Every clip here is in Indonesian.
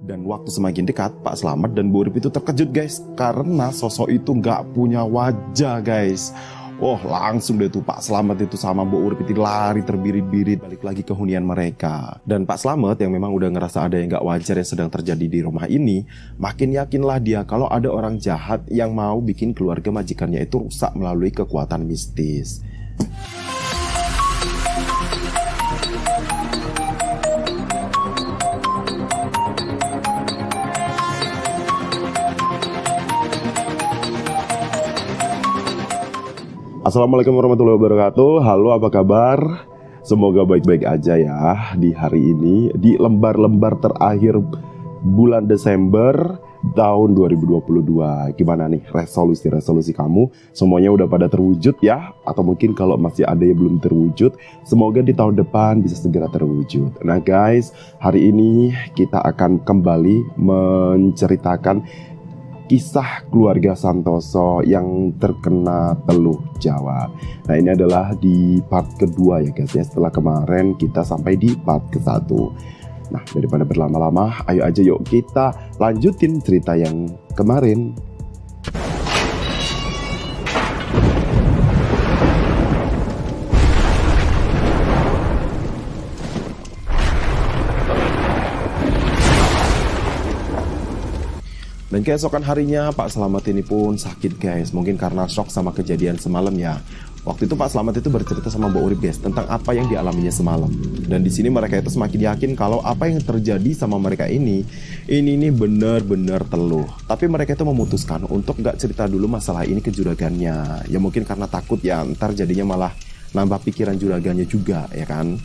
Dan waktu semakin dekat, Pak Slamet dan Bu Urip itu terkejut guys, karena sosok itu nggak punya wajah guys. Oh, langsung deh tuh Pak Slamet itu sama Bu Urip itu lari terbirit-birit balik lagi ke hunian mereka. Dan Pak Slamet yang memang udah ngerasa ada yang nggak wajar yang sedang terjadi di rumah ini, makin yakinlah dia kalau ada orang jahat yang mau bikin keluarga majikannya itu rusak melalui kekuatan mistis. Assalamualaikum warahmatullahi wabarakatuh. Halo, apa kabar? Semoga baik-baik aja ya di hari ini, di lembar-lembar terakhir bulan Desember tahun 2022. Gimana nih resolusi kamu? Semuanya udah pada terwujud ya? Atau mungkin kalau masih ada yang belum terwujud, semoga di tahun depan bisa segera terwujud. Nah guys, hari ini kita akan kembali menceritakan kisah keluarga Santoso yang terkena teluh Jawa. Nah ini adalah di part kedua ya guys ya, setelah kemarin kita sampai di part ke-1. Nah daripada berlama-lama, ayo aja yuk kita lanjutin cerita yang kemarin. Dan keesokan harinya Pak Slamet ini pun sakit guys. Mungkin karena shock sama kejadian semalam ya. Waktu itu Pak Slamet itu bercerita sama Mbak Urip guys tentang apa yang dialaminya semalam. Dan di sini mereka itu semakin yakin kalau apa yang terjadi sama mereka ini benar-benar teluh. Tapi mereka itu memutuskan untuk nggak cerita dulu masalah ini ke juragannya. Ya mungkin karena takut ya ntar jadinya malah nambah pikiran juragannya juga ya kan.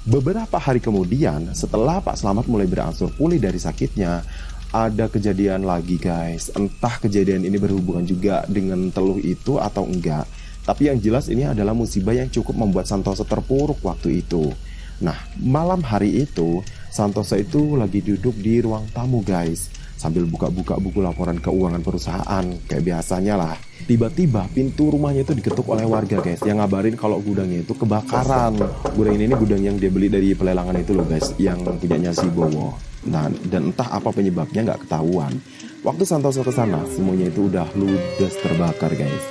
Beberapa hari kemudian setelah Pak Slamet mulai berangsur pulih dari sakitnya, ada kejadian lagi guys. Entah kejadian ini berhubungan juga dengan teluh itu atau enggak, tapi yang jelas ini adalah musibah yang cukup membuat Santoso terpuruk waktu itu. Nah malam hari itu Santoso itu lagi duduk di ruang tamu guys, sambil buka-buka buku laporan keuangan perusahaan kayak biasanya lah. Tiba-tiba pintu rumahnya itu diketuk oleh warga guys, yang ngabarin kalau gudangnya itu kebakaran. Gudang ini gudang yang dia beli dari pelelangan itu loh guys, yang punyanya si Bowo. Nah, dan entah apa penyebabnya nggak ketahuan. Waktu Santoso ke sana, semuanya itu udah ludes terbakar guys.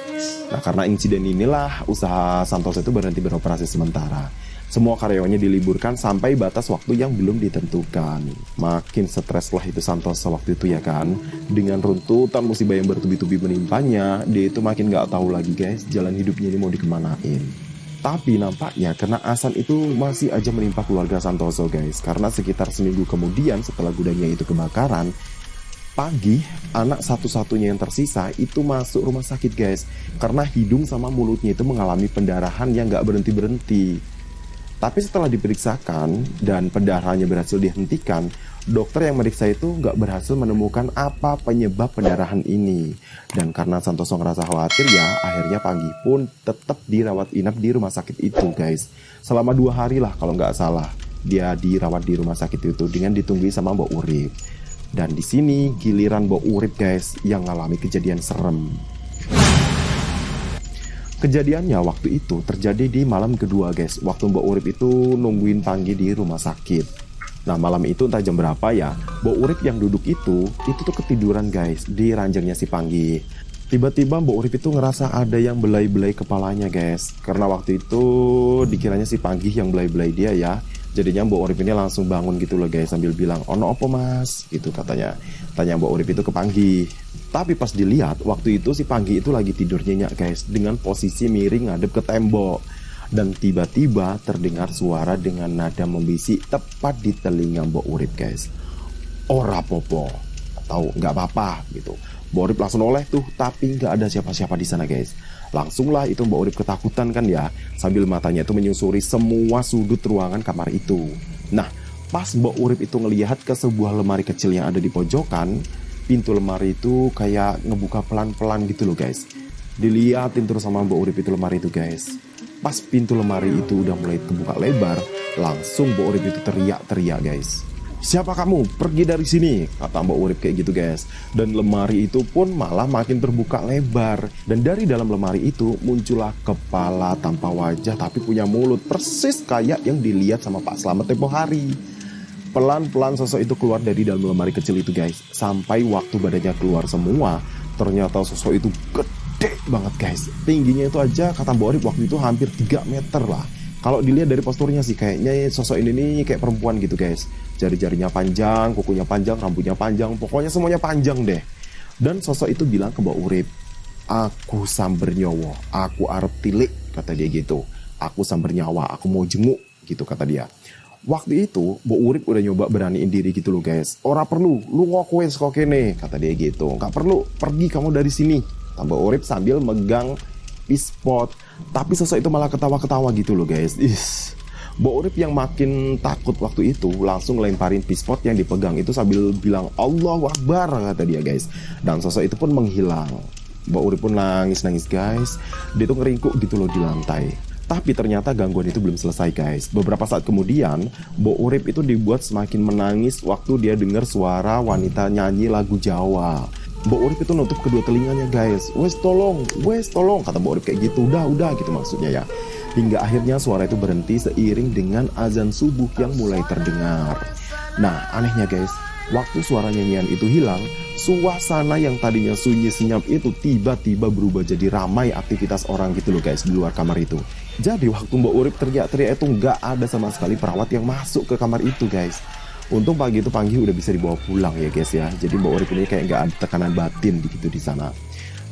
Nah, karena insiden inilah usaha Santoso itu berhenti beroperasi sementara. Semua karyawannya diliburkan sampai batas waktu yang belum ditentukan. Makin stres lah itu Santoso waktu itu ya kan. Dengan runtutan musibah yang bertubi-tubi menimpanya, dia itu makin nggak tahu lagi guys jalan hidupnya ini mau dikemanain. Tapi nampaknya kenaasan itu masih aja menimpa keluarga Santoso guys. Karena sekitar seminggu kemudian setelah gudangnya itu kebakaran, pagi anak satu-satunya yang tersisa itu masuk rumah sakit guys. Karena hidung sama mulutnya itu mengalami pendarahan yang gak berhenti-berhenti. Tapi setelah diperiksakan dan pendarahannya berhasil dihentikan, dokter yang meriksa itu nggak berhasil menemukan apa penyebab pendarahan ini. Dan karena Santoso ngerasa khawatir ya, akhirnya pagi pun tetap dirawat inap di rumah sakit itu guys. Selama 2 hari lah kalau nggak salah, dia dirawat di rumah sakit itu dengan ditungguin sama Mbak Urip. Dan di sini giliran Mbak Urip guys yang ngalami kejadian serem. Kejadiannya waktu itu terjadi di malam kedua guys, waktu Mbak Urip itu nungguin Panggi di rumah sakit. Nah malam itu entah jam berapa ya, Mbak Urip yang duduk itu tuh ketiduran guys di ranjangnya si Panggi. Tiba-tiba Mbak Urip itu ngerasa ada yang belai-belai kepalanya guys. Karena waktu itu dikiranya si Panggi yang belai-belai dia ya. Jadinya Mbak Urip ini langsung bangun gitu loh guys, sambil bilang, "Ono opo mas?" gitu katanya. Tanya Mbak Urip itu ke Panggi. Tapi pas dilihat waktu itu si Panggi itu lagi tidur nyenyak guys, dengan posisi miring ngadep ke tembok. Dan tiba-tiba terdengar suara dengan nada membisik tepat di telinga Mbak Urip guys. "Ora popo," atau "nggak apa-apa" gitu. Mbak Urip langsung noleh tuh, tapi nggak ada siapa-siapa di sana guys. Langsunglah itu Mbak Urip ketakutan kan ya, sambil matanya itu menyusuri semua sudut ruangan kamar itu. Nah pas Mbak Urip itu ngelihat ke sebuah lemari kecil yang ada di pojokan, pintu lemari itu kayak ngebuka pelan-pelan gitu loh guys. Diliatin terus sama Mbak Urip itu lemari itu guys. Pas pintu lemari itu udah mulai kebuka lebar, langsung Mbak Urip itu teriak-teriak guys. "Siapa kamu? Pergi dari sini," kata Mbak Urip kayak gitu guys. Dan lemari itu pun malah makin terbuka lebar. Dan dari dalam lemari itu muncullah kepala tanpa wajah tapi punya mulut, persis kayak yang dilihat sama Pak Slamet tempo hari. Pelan-pelan sosok itu keluar dari dalam lemari kecil itu guys. Sampai waktu badannya keluar semua, ternyata sosok itu gede banget guys. Tingginya itu aja kata Mbak Urip waktu itu hampir 3 meter lah. Kalau dilihat dari posturnya sih kayaknya sosok ini nih kayak perempuan gitu guys. Jari-jarinya panjang, kukunya panjang, rambutnya panjang, pokoknya semuanya panjang deh. Dan sosok itu bilang ke Mbak Urip, "Aku samber nyawa, aku arep tilik," kata dia gitu. "Aku samber nyawa, aku mau jenguk," gitu kata dia. Waktu itu Mbak Urip udah nyoba beraniin diri gitu loh guys. "Ora perlu, lu ngokuin kok kene," kata dia gitu. "Gak perlu, pergi kamu dari sini," Mbak Urip sambil megang pispot. Tapi sosok itu malah ketawa-ketawa gitu loh guys. Mbak Urip yang makin takut waktu itu langsung lemparin pispot yang dipegang itu sambil bilang Allahu Akbar kata dia guys. Dan sosok itu pun menghilang. Mbak Urip pun nangis-nangis guys. Dia tuh ngeringkuk gitu loh di lantai. Tapi ternyata gangguan itu belum selesai guys. Beberapa saat kemudian Mbak Urip itu dibuat semakin menangis waktu dia dengar suara wanita nyanyi lagu Jawa. Mbak Urip itu nutup kedua telinganya guys. Wes tolong, kata Mbak Urip kayak gitu. Udah gitu maksudnya ya. Hingga akhirnya suara itu berhenti seiring dengan azan subuh yang mulai terdengar. Nah anehnya guys, waktu suara nyanyian itu hilang, suasana yang tadinya sunyi senyap itu tiba-tiba berubah jadi ramai aktivitas orang gitu loh guys di luar kamar itu. Jadi waktu Mbak Urip teriak-teriak itu nggak ada sama sekali perawat yang masuk ke kamar itu guys. Untung pagi itu Panggi udah bisa dibawa pulang ya guys ya. Jadi Mbak Urip ini kayak nggak ada tekanan batin gitu di sana.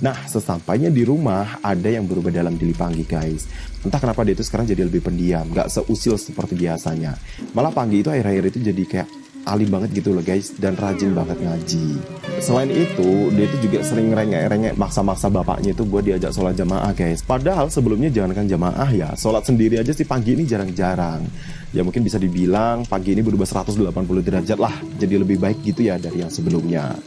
Nah sesampainya di rumah ada yang berubah dalam diri Panggi guys. Entah kenapa dia itu sekarang jadi lebih pendiam, nggak seusil seperti biasanya. Malah Panggi itu akhir-akhir itu jadi kayak alim banget gitu loh guys, dan rajin banget ngaji. Selain itu dia itu juga sering rengek-rengek maksa-maksa bapaknya itu buat diajak sholat jamaah guys. Padahal sebelumnya jangankan jamaah ya, sholat sendiri aja sih Panggi ini jarang-jarang. Ya mungkin bisa dibilang Panggi ini berubah 180 derajat lah, jadi lebih baik gitu ya dari yang sebelumnya.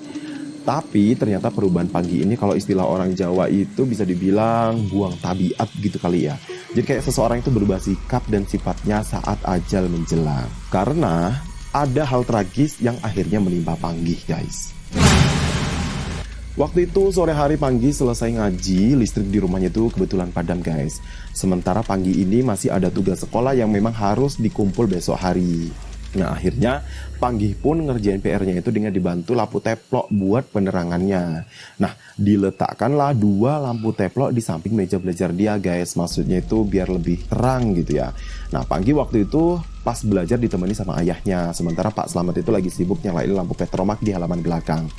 Tapi ternyata perubahan Panggi ini kalau istilah orang Jawa itu bisa dibilang buang tabiat gitu kali ya. Jadi kayak seseorang itu berubah sikap dan sifatnya saat ajal menjelang. Karena ada hal tragis yang akhirnya menimpa Panggi guys. Waktu itu sore hari Panggi selesai ngaji, listrik di rumahnya itu kebetulan padam guys. Sementara Panggi ini masih ada tugas sekolah yang memang harus dikumpul besok hari. Nah akhirnya Panggi pun ngerjain PR-nya itu dengan dibantu lampu teplok buat penerangannya. Nah diletakkanlah 2 lampu teplok di samping meja belajar dia guys. Maksudnya itu biar lebih terang gitu ya. Nah Panggi waktu itu pas belajar ditemani sama ayahnya. Sementara Pak Slamet itu lagi sibuk nyalain lampu petromak di halaman belakang.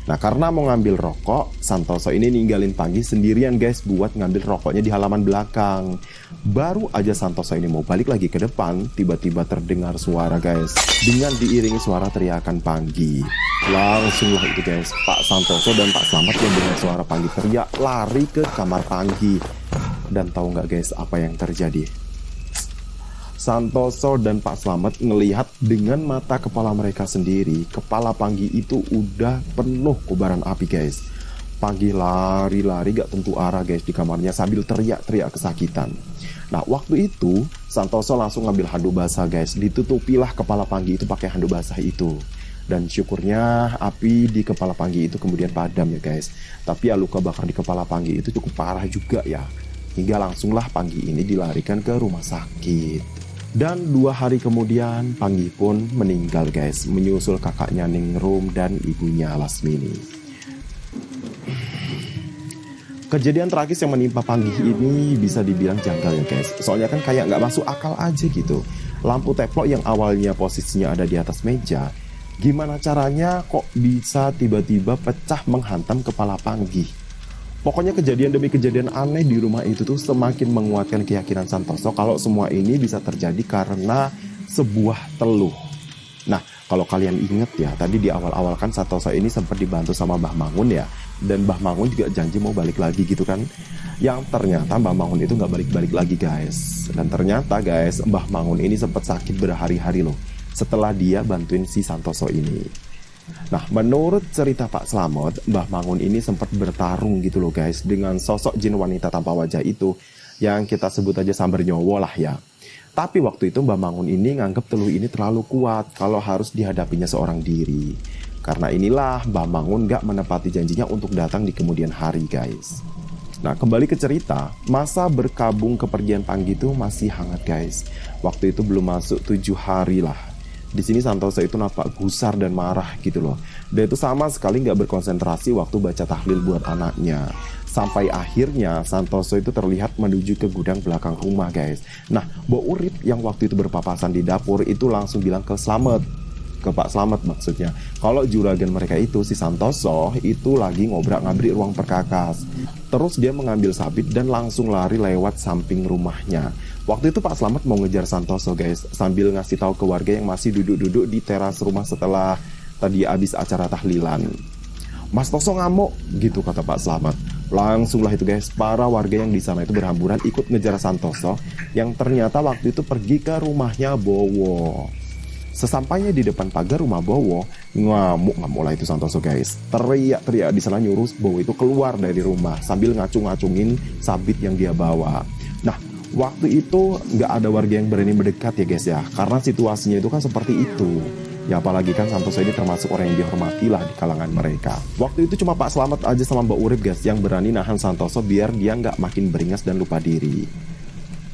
Nah karena mau ngambil rokok, Santoso ini ninggalin Panggi sendirian guys buat ngambil rokoknya di halaman belakang. Baru aja Santoso ini mau balik lagi ke depan, tiba-tiba terdengar suara guys, dengan diiringi suara teriakan Panggi. Langsunglah itu guys, Pak Santoso dan Pak Slamet yang dengar suara Panggi teriak lari ke kamar Panggi. Dan tahu nggak guys apa yang terjadi? Santoso dan Pak Slamet ngelihat dengan mata kepala mereka sendiri, kepala Panggi itu udah penuh kobaran api guys. Panggi lari-lari gak tentu arah guys di kamarnya sambil teriak-teriak kesakitan. Nah waktu itu Santoso langsung ngambil handuk basah guys, ditutupilah kepala Panggi itu pakai handuk basah itu. Dan syukurnya api di kepala Panggi itu kemudian padam ya guys. Tapi ya luka bakar di kepala Panggi itu cukup parah juga ya. Hingga langsunglah Panggi ini dilarikan ke rumah sakit. Dan 2 hari kemudian Panggi pun meninggal guys, menyusul kakaknya Ningrum dan ibunya Lasmini. Kejadian tragis yang menimpa Panggi ini bisa dibilang janggal ya guys. Soalnya kan kayak nggak masuk akal aja gitu. Lampu teplok yang awalnya posisinya ada di atas meja, gimana caranya kok bisa tiba-tiba pecah menghantam kepala Panggi. Pokoknya kejadian demi kejadian aneh di rumah itu tuh semakin menguatkan keyakinan Santoso kalau semua ini bisa terjadi karena sebuah teluh. Nah, kalau kalian inget ya, tadi di awal-awal kan Santoso ini sempat dibantu sama Mbah Mangun ya. Dan Mbah Mangun juga janji mau balik lagi gitu kan. Yang ternyata Mbah Mangun itu nggak balik-balik lagi guys. Dan ternyata guys, Mbah Mangun ini sempat sakit berhari-hari loh setelah dia bantuin si Santoso ini. Nah, menurut cerita Pak Slamet, Mbah Mangun ini sempat bertarung gitu loh guys dengan sosok jin wanita tanpa wajah itu yang kita sebut aja sambar nyowo lah ya. Tapi waktu itu Mbah Mangun ini nganggep teluh ini terlalu kuat kalau harus dihadapinya seorang diri. Karena inilah Mbah Mangun gak menepati janjinya untuk datang di kemudian hari guys. Nah kembali ke cerita, masa berkabung kepergian Panggi itu masih hangat guys. Waktu itu belum masuk 7 hari lah. Di sini Santoso itu nampak gusar dan marah gitu loh. Dia itu sama sekali nggak berkonsentrasi waktu baca tahlil buat anaknya. Sampai akhirnya Santoso itu terlihat menuju ke gudang belakang rumah guys. Nah, Mbok Urip yang waktu itu berpapasan di dapur itu langsung bilang ke Pak Slamet maksudnya, kalau juragan mereka itu si Santoso itu lagi ngobrak-ngabrik ruang perkakas. Terus dia mengambil sabit dan langsung lari lewat samping rumahnya. Waktu itu Pak Slamet mau ngejar Santoso guys, sambil ngasih tahu ke warga yang masih duduk-duduk di teras rumah setelah tadi habis acara tahlilan. Mas Toso ngamuk gitu kata Pak Slamet. Langsunglah itu guys, para warga yang di sana itu berhamburan ikut ngejar Santoso yang ternyata waktu itu pergi ke rumahnya Bowo. Sesampainya di depan pagar rumah Bowo, ngamuk lah itu Santoso guys. Teriak-teriak di sana nyuruh Bowo itu keluar dari rumah sambil ngacung-ngacungin sabit yang dia bawa. Nah, waktu itu nggak ada warga yang berani mendekat ya guys ya, karena situasinya itu kan seperti itu. Ya apalagi kan Santoso ini termasuk orang yang dihormati lah di kalangan mereka. Waktu itu cuma Pak Slamet aja sama Mbak Urip guys yang berani nahan Santoso biar dia nggak makin beringas dan lupa diri.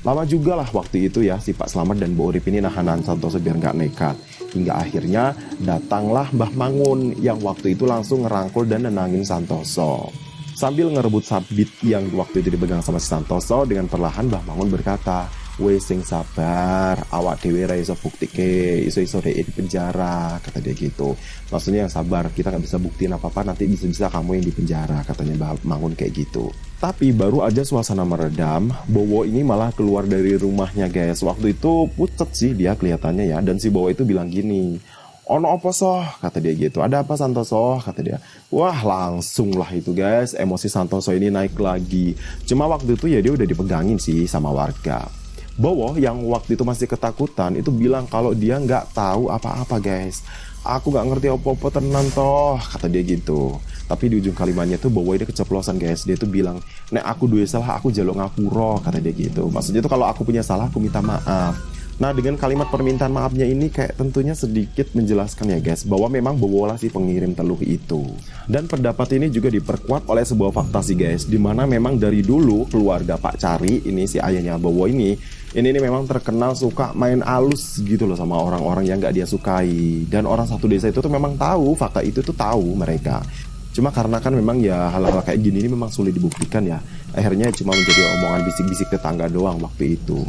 Lama juga lah waktu itu ya si Pak Slamet dan Mbak Urip ini nahan Santoso biar nggak nekat. Hingga akhirnya datanglah Mbah Mangun yang waktu itu langsung ngerangkul dan nenangin Santoso. Sambil ngerebut sabit yang waktu itu dipegang sama si Santoso, dengan perlahan Mbah Mangun berkata, "Wes sing sabar, awak dhewe ra iso buktike, iso-iso di penjara," kata dia gitu. Maksudnya yang sabar, kita nggak bisa buktiin apa-apa, nanti bisa-bisa kamu yang di penjara, katanya Mbah Mangun kayak gitu. Tapi baru aja suasana meredam, Bowo ini malah keluar dari rumahnya guys. Waktu itu pucet sih dia kelihatannya ya, dan si Bowo itu bilang gini, "Ono apa soh?" kata dia gitu. "Ada apa Santoso?" kata dia. Wah langsung lah itu guys, emosi Santoso ini naik lagi. Cuma waktu itu ya dia udah dipegangin sih sama warga. Bowo yang waktu itu masih ketakutan itu bilang kalau dia nggak tahu apa-apa guys. "Aku nggak ngerti apa-apa tenan toh," kata dia gitu. Tapi di ujung kalimatnya tuh Bowo ini keceplosan guys. Dia tuh bilang, "Nek aku duwe salah aku jaluk ngapura," kata dia gitu. Maksudnya tuh kalau aku punya salah aku minta maaf. Nah dengan kalimat permintaan maafnya ini kayak tentunya sedikit menjelaskan ya guys, bahwa memang Bowo lah si pengirim teluh itu. Dan pendapat ini juga diperkuat oleh sebuah fakta sih guys, dimana memang dari dulu keluarga Pak Cari, ini si ayahnya Bowo ini memang terkenal suka main alus gitu loh sama orang-orang yang gak dia sukai. Dan orang satu desa itu tuh memang tahu, fakta itu tuh tahu mereka. Cuma karena kan memang ya hal-hal kayak gini ini memang sulit dibuktikan ya. Akhirnya cuma menjadi omongan bisik-bisik tetangga doang waktu itu.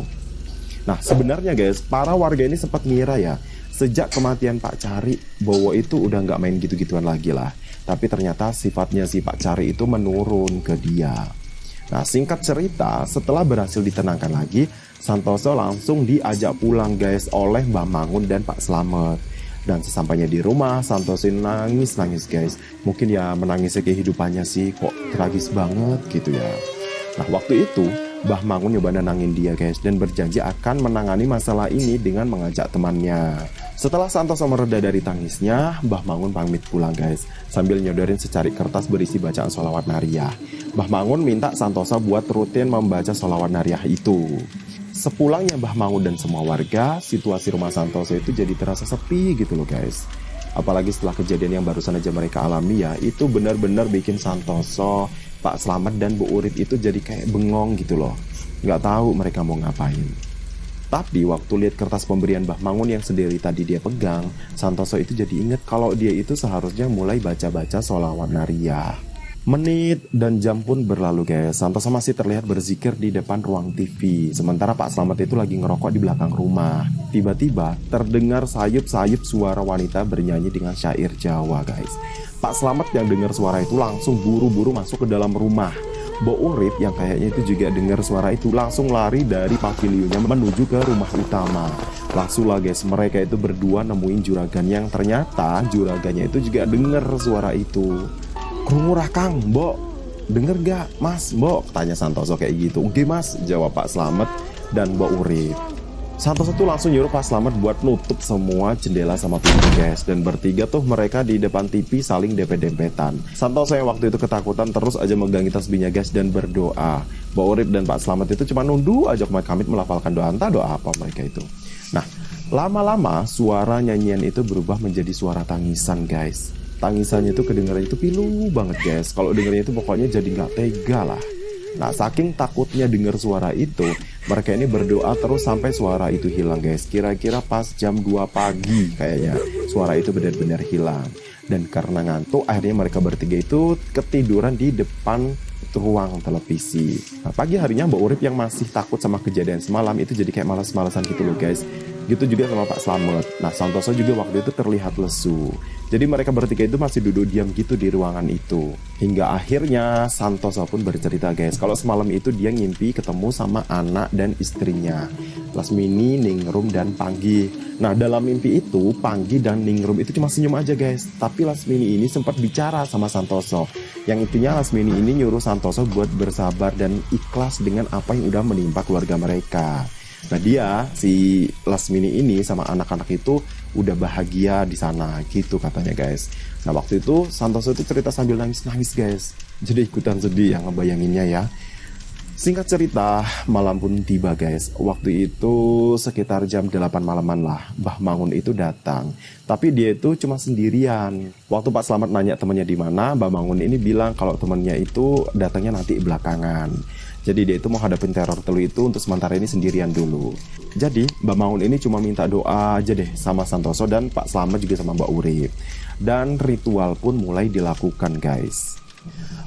Nah sebenarnya guys, para warga ini sempat ngira ya, sejak kematian Pak Cari, Bowo itu udah nggak main gitu-gituan lagi lah. Tapi ternyata sifatnya si Pak Cari itu menurun ke dia. Nah singkat cerita, setelah berhasil ditenangkan lagi, Santoso langsung diajak pulang guys oleh Mbah Mangun dan Pak Slamet. Dan sesampainya di rumah, Santoso nangis guys. Mungkin ya menangisnya kehidupannya sih, kok tragis banget gitu ya. Nah waktu itu Mbah Mangun nyoba nenangin dia guys, dan berjanji akan menangani masalah ini dengan mengajak temannya. Setelah Santoso mereda dari tangisnya, Mbah Mangun pamit pulang guys, sambil nyodorin secari kertas berisi bacaan sholawat nariyah. Mbah Mangun minta Santoso buat rutin membaca sholawat nariyah itu. Sepulangnya Mbah Mangun dan semua warga, situasi rumah Santoso itu jadi terasa sepi gitu loh guys. Apalagi setelah kejadian yang barusan aja mereka alami ya, itu benar-benar bikin Santoso, Pak Slamet dan Bu Urip itu jadi kayak bengong gitu loh. Nggak tahu mereka mau ngapain. Tapi waktu lihat kertas pemberian Mbah Mangun yang sendiri tadi dia pegang, Santoso itu jadi inget kalau dia itu seharusnya mulai baca-baca sholawat nariyah. Menit dan jam pun berlalu guys. Santoso masih terlihat berzikir di depan ruang TV, sementara Pak Slamet itu lagi ngerokok di belakang rumah. Tiba-tiba terdengar sayup-sayup suara wanita bernyanyi dengan syair Jawa guys. Pak Slamet yang dengar suara itu langsung buru-buru masuk ke dalam rumah. Mbok Urip yang kayaknya itu juga dengar suara itu langsung lari dari pavilionnya menuju ke rumah utama. Langsung lah guys, mereka itu berdua nemuin juragan yang ternyata juragannya itu juga dengar suara itu. "Krungu ra Kang, Mbok? Denger gak Mas, Mbok?" tanya Santoso kayak gitu. "Oke Mas," jawab Pak Slamet dan Mbok Urip. Santoso tuh langsung nyuruh Pak Slamet buat nutup semua jendela sama pintu guys. Dan bertiga tuh mereka di depan TV saling dempet-dempetan. Santoso yang waktu itu ketakutan terus aja megangin tasbihnya guys dan berdoa. Mbok Urip dan Pak Slamet itu cuma nunduk aja komit melafalkan doa, entah doa apa mereka itu. Nah lama-lama suara nyanyian itu berubah menjadi suara tangisan guys. Tangisannya itu kedengarannya itu pilu banget guys. Kalau dengarnya itu pokoknya jadi nggak tega lah. Nah saking takutnya dengar suara itu, Mereka ini berdoa terus sampai suara itu hilang guys. Kira-kira pas jam 2 pagi kayaknya suara itu benar-benar hilang. Dan karena ngantuk akhirnya mereka bertiga itu ketiduran di depan ruang televisi. Nah, pagi harinya Mbak Urip yang masih takut sama kejadian semalam itu jadi kayak malas-malasan gitu loh guys. Gitu juga sama Pak Slamet. Nah, Santoso juga waktu itu terlihat lesu. Jadi mereka bertiga itu masih duduk diam gitu di ruangan itu. Hingga akhirnya Santoso pun bercerita guys, kalau semalam itu dia ngimpi ketemu sama anak dan istrinya, Lasmini, Ningrum, dan Panggi. Nah, dalam mimpi itu Panggi dan Ningrum itu cuma senyum aja guys. Tapi Lasmini ini sempat bicara sama Santoso. Yang intinya Lasmini ini nyuruh Santoso buat bersabar dan ikhlas dengan apa yang udah menimpa keluarga mereka. Nah, dia si Lasmini ini sama anak-anak itu udah bahagia di sana gitu katanya guys. Nah, waktu itu Santoso itu cerita sambil nangis-nangis guys. Jadi ikutan sedih yang ngebayanginnya ya. Singkat cerita, malam pun tiba guys. Waktu itu sekitar jam 8 malaman lah, Mbah Mangun itu datang. Tapi dia itu cuma sendirian. Waktu Pak Slamet nanya temannya di mana, Mbah Mangun ini bilang kalau temannya itu datangnya nanti belakangan. Jadi dia itu mau hadapin teror telu itu untuk sementara ini sendirian dulu. Jadi Mbah Mangun ini cuma minta doa aja deh sama Santoso dan Pak Slamet juga sama Mbak Urip. Dan ritual pun mulai dilakukan guys.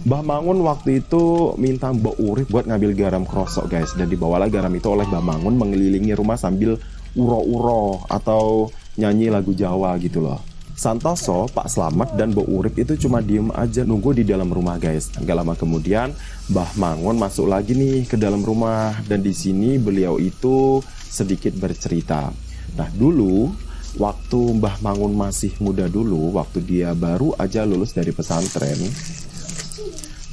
Mbah Mangun waktu itu minta Mbak Urip buat ngambil garam krosok guys. Dan dibawalah garam itu oleh Mbah Mangun mengelilingi rumah sambil uro-uro atau nyanyi lagu Jawa gitu loh. Santoso, Pak Slamet, dan Mbak Urip itu cuma diem aja nunggu di dalam rumah guys. Gak lama kemudian Mbah Mangun masuk lagi nih ke dalam rumah. Dan di sini beliau itu sedikit bercerita. Nah, dulu waktu Mbah Mangun masih muda dulu, waktu dia baru aja lulus dari pesantren,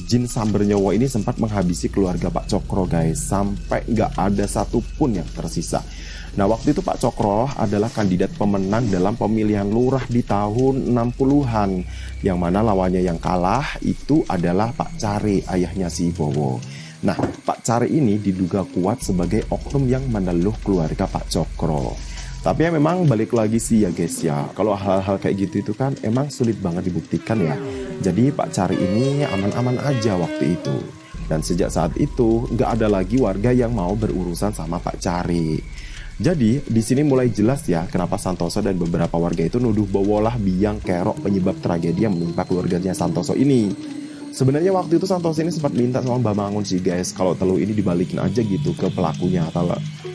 jin Samber Nyowo ini sempat menghabisi keluarga Pak Cokro guys. Sampai gak ada satupun yang tersisa. Nah, waktu itu Pak Cokro adalah kandidat pemenang dalam pemilihan lurah di tahun 60-an. Yang mana lawannya yang kalah itu adalah Pak Care, ayahnya si Bowo. Nah, Pak Care ini diduga kuat sebagai oknum yang meneluh keluarga Pak Cokro. Tapi ya memang balik lagi sih ya guys ya, kalau hal-hal kayak gitu itu kan emang sulit banget dibuktikan ya. Jadi Pak Care ini aman-aman aja waktu itu. Dan sejak saat itu nggak ada lagi warga yang mau berurusan sama Pak Care. Jadi di sini mulai jelas ya kenapa Santoso dan beberapa warga itu nuduh Bowolah biang kerok penyebab tragedi yang menimpa keluarganya Santoso ini. Sebenarnya waktu itu Santoso ini sempat minta sama Mbah Mangun sih guys, kalau telu ini dibalikin aja gitu ke pelakunya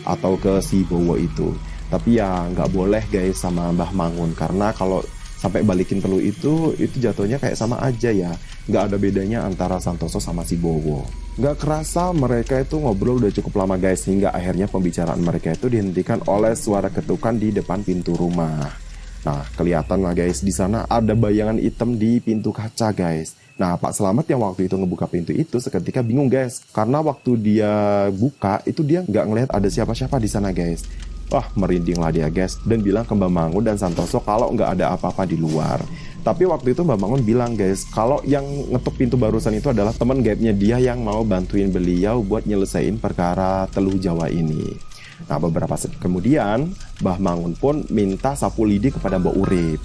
atau ke si Bowo itu. Tapi ya nggak boleh guys sama Mbah Mangun, karena kalau sampai balikin telu itu jatuhnya kayak sama aja ya. Nggak ada bedanya antara Santoso sama si Bowo. Nggak kerasa mereka itu ngobrol udah cukup lama guys, hingga akhirnya pembicaraan mereka itu dihentikan oleh suara ketukan di depan pintu rumah. Nah, kelihatan lah guys, di sana ada bayangan hitam di pintu kaca guys. Nah, Pak Slamet yang waktu itu ngebuka pintu itu seketika bingung guys, karena waktu dia buka itu dia nggak ngelihat ada siapa-siapa di sana guys. Wah, merinding lah dia guys, dan bilang ke Mbah Mangun dan Santoso kalau nggak ada apa-apa di luar. Tapi waktu itu Mbah Mangun bilang guys, kalau yang ngetuk pintu barusan itu adalah teman gaibnya dia yang mau bantuin beliau buat nyelesain perkara teluh Jawa ini. Nah, beberapa saat kemudian Mbah Mangun pun minta sapu lidi kepada Mbak Urip.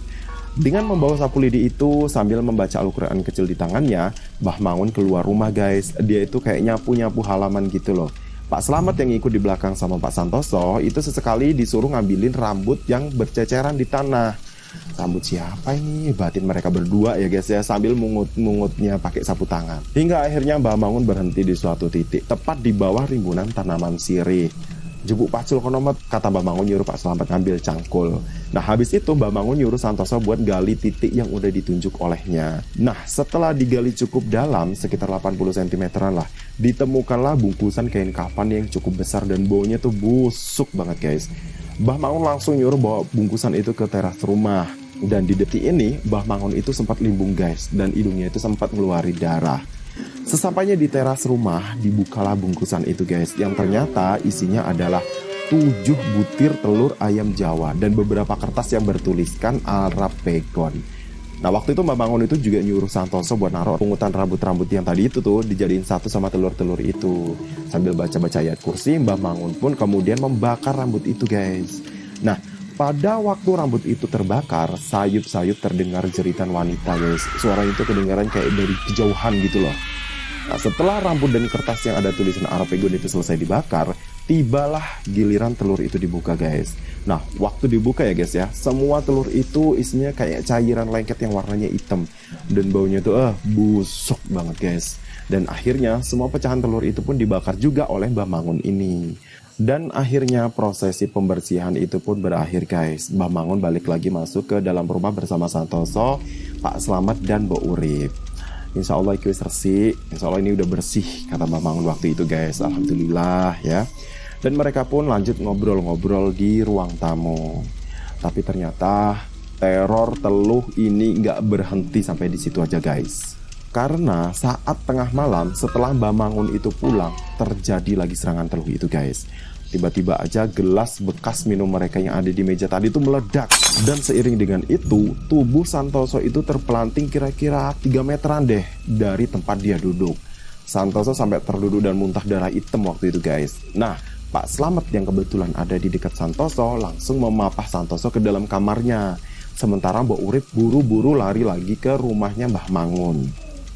Dengan membawa sapu lidi itu sambil membaca Al-Quran kecil di tangannya, Mbah Mangun keluar rumah guys. Dia itu kayak nyapu-nyapu halaman gitu loh. Pak Slamet yang ikut di belakang sama Pak Santoso itu sesekali disuruh ngambilin rambut yang berceceran di tanah. Rambut siapa ini? Batin mereka berdua ya guys ya, sambil mungut-mungutnya pakai sapu tangan. Hingga akhirnya Mbah Mangun berhenti di suatu titik tepat di bawah rimbunan tanaman sirih. Jebuk pacul konomet, kata Mbah Mangun nyuruh Pak Slamet ngambil cangkul. Nah, habis itu Mbah Mangun nyuruh Santoso buat gali titik yang udah ditunjuk olehnya. Nah, setelah digali cukup dalam, sekitar 80 cm-an lah, ditemukanlah bungkusan kain kafan yang cukup besar dan baunya tuh busuk banget guys. Mbah Mangun langsung nyuruh bawa bungkusan itu ke teras rumah. Dan di detik ini, Mbah Mangun itu sempat limbung guys, dan hidungnya itu sempat ngeluarin darah. Sesampainya di teras rumah, dibukalah bungkusan itu guys, yang ternyata isinya adalah 7 butir telur ayam Jawa dan beberapa kertas yang bertuliskan Arab Pegon. Nah, waktu itu Mbah Mangun itu juga nyuruh Santoso buat naruh pungutan rambut-rambut yang tadi itu tuh dijadiin satu sama telur-telur itu. Sambil baca-baca ayat kursi, Mbah Mangun pun kemudian membakar rambut itu guys. Nah, pada waktu rambut itu terbakar, sayup-sayup terdengar jeritan wanita guys. Suara itu kedengaran kayak dari kejauhan gitu loh. Nah, setelah rambut dan kertas yang ada tulisan Arab Pegon itu selesai dibakar, Tibalah giliran telur itu dibuka guys. Nah waktu dibuka ya guys ya, semua telur itu isinya kayak cairan lengket yang warnanya hitam. Dan baunya tuh busuk banget guys. Dan akhirnya semua pecahan telur itu pun dibakar juga oleh Mbah Mangun ini. Dan akhirnya prosesi pembersihan itu pun berakhir guys. Mbah Mangun balik lagi masuk ke dalam rumah bersama Santoso, Pak Slamet dan Mbok Urip. Insya Allah itu resik, insya Allah ini udah bersih, kata Mbah Mangun waktu itu guys. Alhamdulillah ya. Dan mereka pun lanjut ngobrol-ngobrol di ruang tamu. Tapi ternyata teror teluh ini nggak berhenti sampai di situ aja guys. Karena saat tengah malam setelah Mbah Mangun itu pulang, terjadi lagi serangan teluh itu guys. Tiba-tiba aja gelas bekas minum mereka yang ada di meja tadi itu meledak. Dan seiring dengan itu, tubuh Santoso itu terpelanting kira-kira 3 meteran deh dari tempat dia duduk. Santoso sampai terduduk dan muntah darah hitam waktu itu guys. Nah, Pak Slamet yang kebetulan ada di dekat Santoso langsung memapah Santoso ke dalam kamarnya. Sementara Mbok Urip buru-buru lari lagi ke rumahnya Mbah Mangun.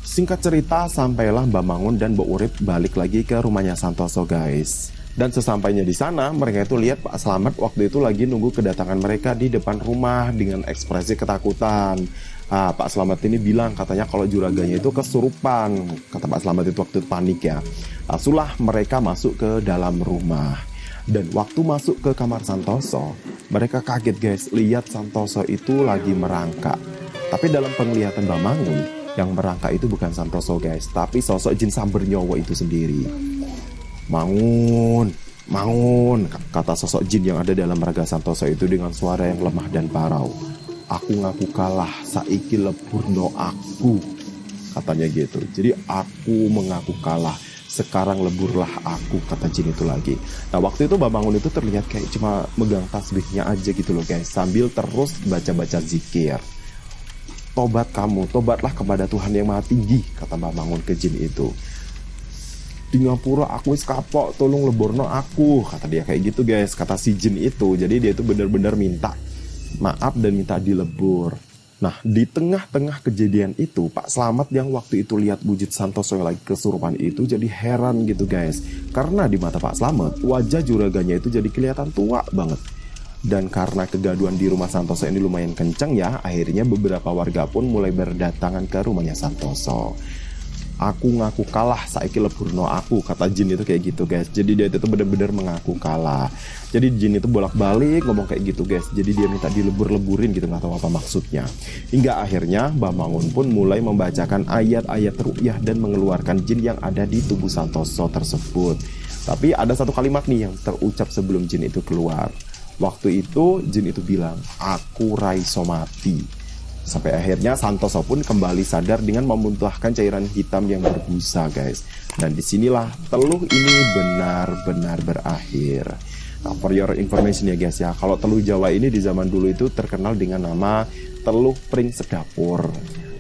Singkat cerita, sampailah Mbah Mangun dan Mbok Urip balik lagi ke rumahnya Santoso guys. Dan sesampainya di sana, mereka itu lihat Pak Slamet waktu itu lagi nunggu kedatangan mereka di depan rumah dengan ekspresi ketakutan. Pak Slamet ini bilang katanya kalau juraganya itu kesurupan. Kata Pak Slamet itu waktu itu panik ya. Langsunglah mereka masuk ke dalam rumah. Dan waktu masuk ke kamar Santoso, mereka kaget guys, lihat Santoso itu lagi merangkak. Tapi dalam penglihatan Mbah Mangun, yang merangkak itu bukan Santoso guys, tapi sosok jin samber nyowo itu sendiri. Mangun, Mangun, kata sosok jin yang ada dalam raga Santoso itu dengan suara yang lemah dan parau. Aku ngaku kalah, saiki leburno aku, katanya gitu. Jadi aku mengaku kalah, sekarang leburlah aku, kata jin itu lagi. Nah waktu itu Mbah Mangun itu terlihat kayak cuma megang tasbihnya aja gitu loh guys, sambil terus baca-baca zikir. Tobat kamu, tobatlah kepada Tuhan yang Maha Tinggi, kata Mbah Mangun ke jin itu. Di ngapura aku wis kapok, tolong leborno aku, kata dia kayak gitu guys, kata si jin itu. Jadi dia itu benar-benar minta maaf dan minta dilebur. Nah di tengah-tengah kejadian itu, Pak Slamet yang waktu itu lihat wujud Santoso yang lagi kesurupan itu jadi heran gitu guys. Karena di mata Pak Slamet, wajah juraganya itu jadi kelihatan tua banget. Dan karena kegaduhan di rumah Santoso ini lumayan kenceng ya, akhirnya beberapa warga pun mulai berdatangan ke rumahnya Santoso. Aku ngaku kalah, saiki leburno aku, kata jin itu kayak gitu guys. Jadi dia itu benar-benar mengaku kalah. Jadi jin itu bolak-balik ngomong kayak gitu guys. Jadi dia minta dilebur-leburin gitu, nggak tahu apa maksudnya. Hingga akhirnya Mbah Mangun pun mulai membacakan ayat-ayat ruqyah dan mengeluarkan jin yang ada di tubuh Santoso tersebut. Tapi ada satu kalimat nih yang terucap sebelum jin itu keluar. Waktu itu jin itu bilang, aku raiso mati. Sampai akhirnya Santoso pun kembali sadar dengan memuntahkan cairan hitam yang berbusa guys. Dan disinilah teluh ini benar-benar berakhir. Nah, for your information ya guys ya, kalau teluh Jawa ini di zaman dulu itu terkenal dengan nama teluh pring sedapur.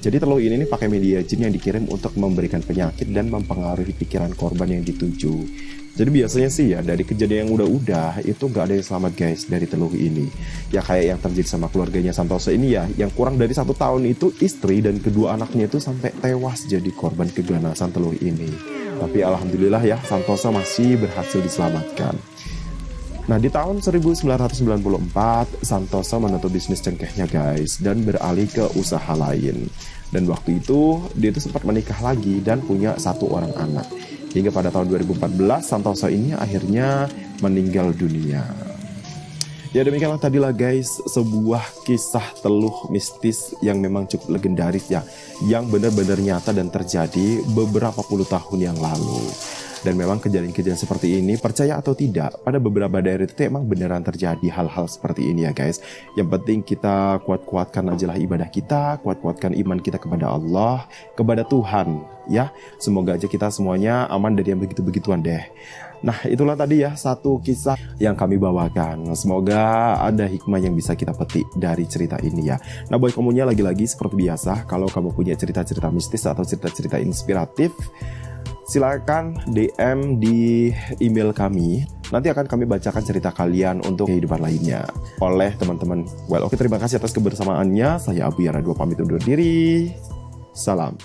Jadi teluh ini pakai media jin yang dikirim untuk memberikan penyakit dan mempengaruhi pikiran korban yang dituju. Jadi biasanya sih ya dari kejadian yang udah itu nggak ada yang selamat guys dari teluh ini. Ya kayak yang terjadi sama keluarganya Santoso ini ya, yang kurang dari 1 tahun itu istri dan kedua anaknya itu sampai tewas jadi korban keganasan teluh ini. Tapi alhamdulillah ya Santoso masih berhasil diselamatkan. Nah di tahun 1994 Santoso menutup bisnis cengkehnya guys dan beralih ke usaha lain. Dan waktu itu dia itu sempat menikah lagi dan punya 1 orang anak. Hingga pada tahun 2014 Santoso ini akhirnya meninggal dunia. Ya demikianlah tadilah guys sebuah kisah teluh mistis yang memang cukup legendaris ya, yang benar-benar nyata dan terjadi beberapa puluh tahun yang lalu. Dan memang kejadian-kejadian seperti ini, percaya atau tidak, pada beberapa daerah itu emang beneran terjadi hal-hal seperti ini ya guys. Yang penting kita kuat-kuatkan aja lah ibadah kita, kuat-kuatkan iman kita kepada Allah, kepada Tuhan ya. Semoga aja kita semuanya aman dari yang begitu-begituan deh. Nah itulah tadi ya satu kisah yang kami bawakan. Semoga ada hikmah yang bisa kita petik dari cerita ini ya. Nah buat kamunya lagi-lagi seperti biasa, kalau kamu punya cerita-cerita mistis atau cerita-cerita inspiratif, silakan DM di email kami. Nanti akan kami bacakan cerita kalian untuk kehidupan lainnya oleh teman-teman. Well, oke, terima kasih atas kebersamaannya. Saya Abu Yara 2 pamit undur diri. Salam.